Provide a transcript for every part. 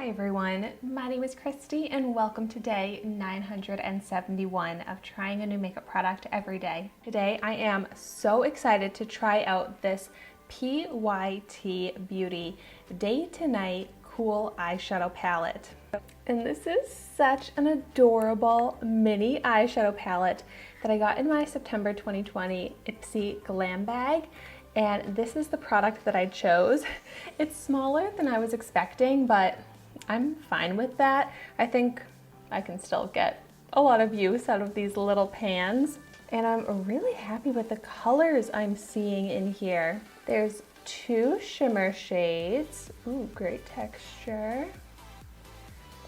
Hi everyone, my name is Christy and welcome to day 971 of trying a new makeup product every day. Today I am so excited to try out this PYT Beauty Day-to-Night Cool Eyeshadow Palette. And this is such an adorable mini eyeshadow palette that I got in my September 2020 Ipsy Glam Bag. And this is the product that I chose. It's smaller than I was expecting, but I'm fine with that. I think I can still get a lot of use out of these little pans. And I'm really happy with the colors I'm seeing in here. There's 2 shimmer shades. Ooh, great texture.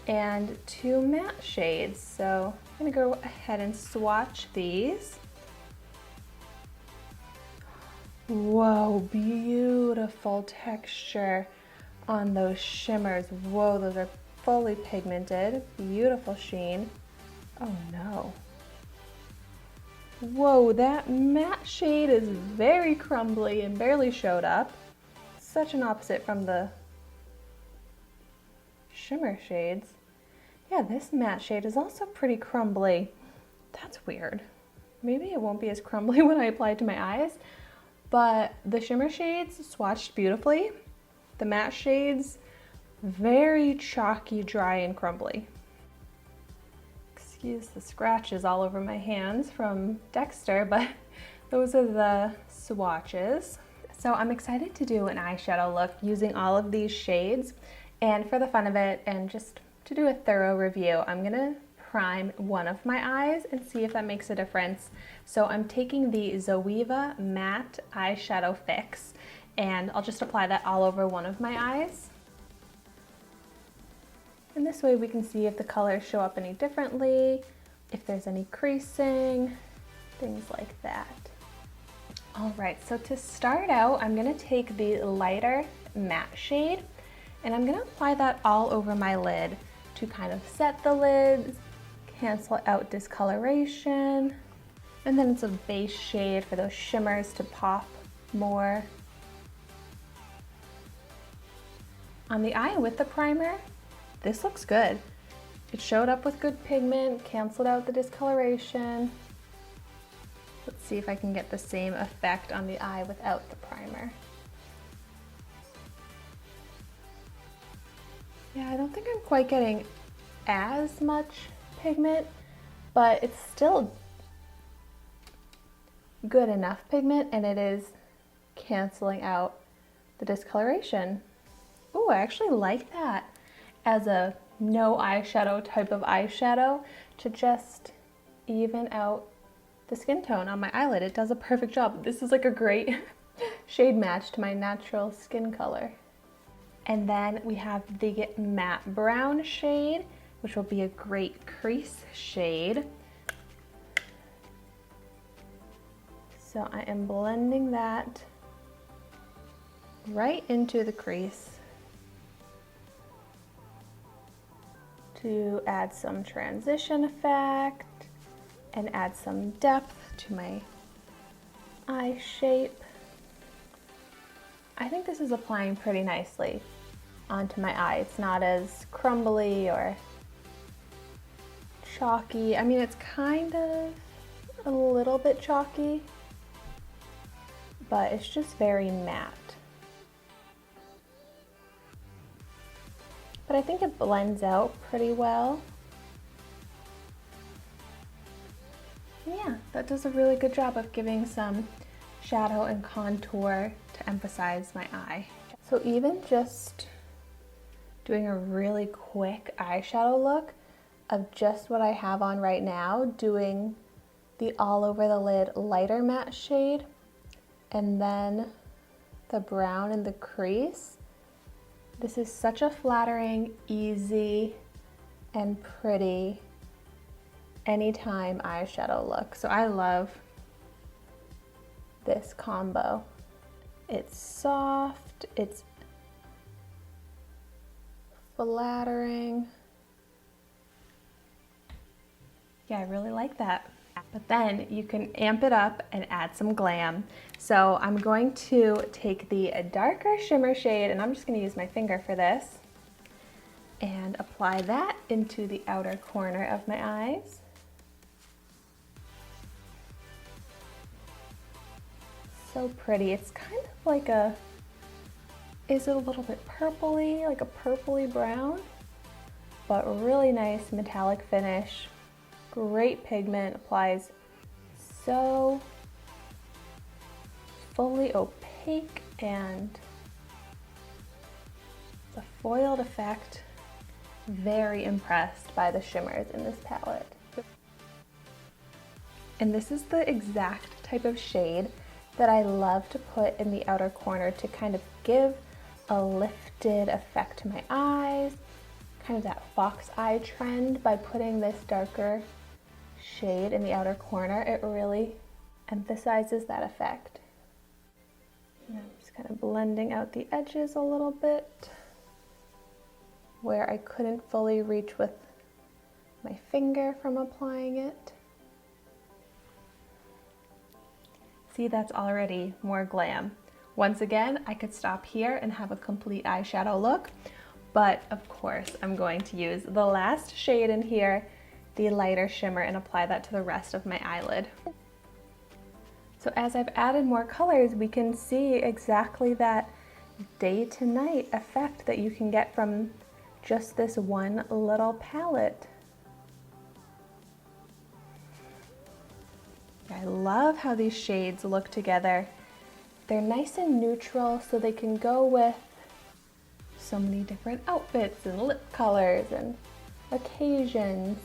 And 2 matte shades. So I'm gonna go ahead and swatch these. Whoa, beautiful texture on those shimmers. Whoa, those are fully pigmented. Beautiful sheen. Oh no. Whoa, that matte shade is very crumbly and barely showed up. Such an opposite from the shimmer shades. Yeah, this matte shade is also pretty crumbly. That's weird. Maybe it won't be as crumbly when I apply it to my eyes. But the shimmer shades swatched beautifully. The matte shades, very chalky, dry, and crumbly. Excuse the scratches all over my hands from Dexter, but those are the swatches. So I'm excited to do an eyeshadow look using all of these shades. And for the fun of it, and just to do a thorough review, I'm gonna prime one of my eyes and see if that makes a difference. So I'm taking the Zoeva Matte Eyeshadow Fix and I'll just apply that all over one of my eyes. And this way we can see if the colors show up any differently, if there's any creasing, things like that. All right, so to start out, I'm gonna take the lighter matte shade and I'm gonna apply that all over my lid to kind of set the lids, cancel out discoloration, and then it's a base shade for those shimmers to pop more. On the eye with the primer, this looks good. It showed up with good pigment, canceled out the discoloration. Let's see if I can get the same effect on the eye without the primer. Yeah, I don't think I'm quite getting as much pigment, but it's still good enough pigment and it is canceling out the discoloration. Oh, I actually like that as a no eyeshadow type of eyeshadow to just even out the skin tone on my eyelid. It does a perfect job. This is like a great shade match to my natural skin color. And then we have the matte brown shade, which will be a great crease shade. So I am blending that right into the crease to add some transition effect and add some depth to my eye shape. I think this is applying pretty nicely onto my eye. It's not as crumbly or chalky. I mean, it's kind of a little bit chalky, but it's just very matte. But I think it blends out pretty well. Yeah, that does a really good job of giving some shadow and contour to emphasize my eye. So even just doing a really quick eyeshadow look of just what I have on right now, doing the all over the lid lighter matte shade and then the brown in the crease. This is such a flattering, easy, and pretty anytime eyeshadow look. So I love this combo. It's soft, it's flattering. Yeah, I really like that. But then you can amp it up and add some glam. So I'm going to take the darker shimmer shade, and I'm just going to use my finger for this, and apply that into the outer corner of my eyes. So pretty. It's kind of like is it a little bit purpley, like a purpley brown, but really nice metallic finish. Great pigment, applies so fully opaque, and the foiled effect. Very impressed by the shimmers in this palette. And this is the exact type of shade that I love to put in the outer corner to kind of give a lifted effect to my eyes, kind of that fox eye trend. By putting this darker shade in the outer corner, it really emphasizes that effect. And I'm just kind of blending out the edges a little bit where I couldn't fully reach with my finger from applying it. See, that's already more glam. Once again, I could stop here and have a complete eyeshadow look, but of course I'm going to use the last shade in here, the lighter shimmer, and apply that to the rest of my eyelid. So as I've added more colors, we can see exactly that day to night effect that you can get from just this one little palette. I love how these shades look together. They're nice and neutral, so they can go with so many different outfits and lip colors and occasions.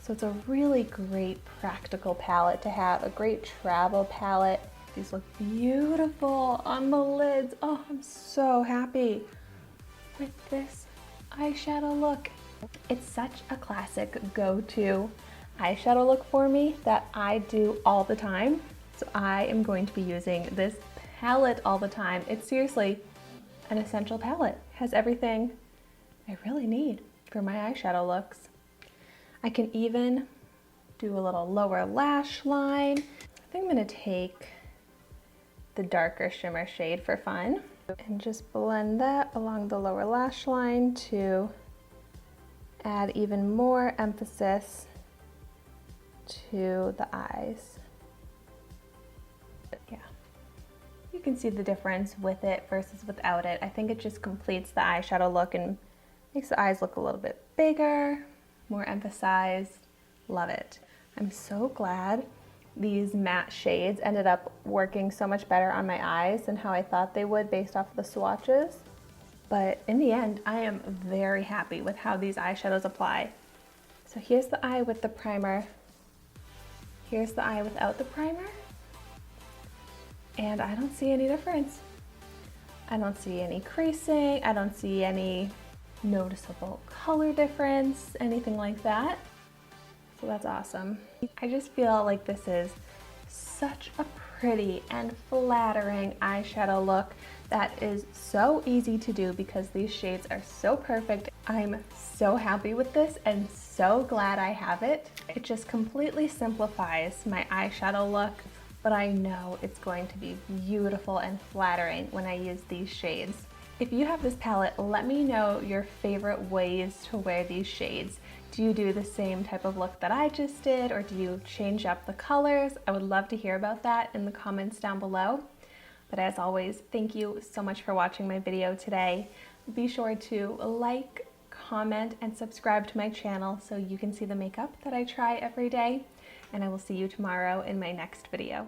So it's a really great practical palette to have, a great travel palette. These look beautiful on the lids. Oh, I'm so happy with this eyeshadow look. It's such a classic go-to eyeshadow look for me that I do all the time. So I am going to be using this palette all the time. It's seriously an essential palette. It has everything I really need for my eyeshadow looks. I can even do a little lower lash line. I think I'm gonna take the darker shimmer shade for fun and just blend that along the lower lash line to add even more emphasis to the eyes. Yeah, you can see the difference with it versus without it. I think it just completes the eyeshadow look and makes the eyes look a little bit bigger, more emphasized. Love it. I'm so glad these matte shades ended up working so much better on my eyes than how I thought they would based off of the swatches. But in the end, I am very happy with how these eyeshadows apply. So here's the eye with the primer. Here's the eye without the primer. And I don't see any difference. I don't see any creasing. I don't see any noticeable color difference, anything like that. So that's awesome. I just feel like this is such a pretty and flattering eyeshadow look that is so easy to do because these shades are so perfect. I'm so happy with this and so glad I have it. It just completely simplifies my eyeshadow look, but I know it's going to be beautiful and flattering when I use these shades. If you have this palette, let me know your favorite ways to wear these shades. Do you do the same type of look that I just did, or do you change up the colors? I would love to hear about that in the comments down below. But as always, thank you so much for watching my video today. Be sure to like, comment, and subscribe to my channel so you can see the makeup that I try every day. And I will see you tomorrow in my next video.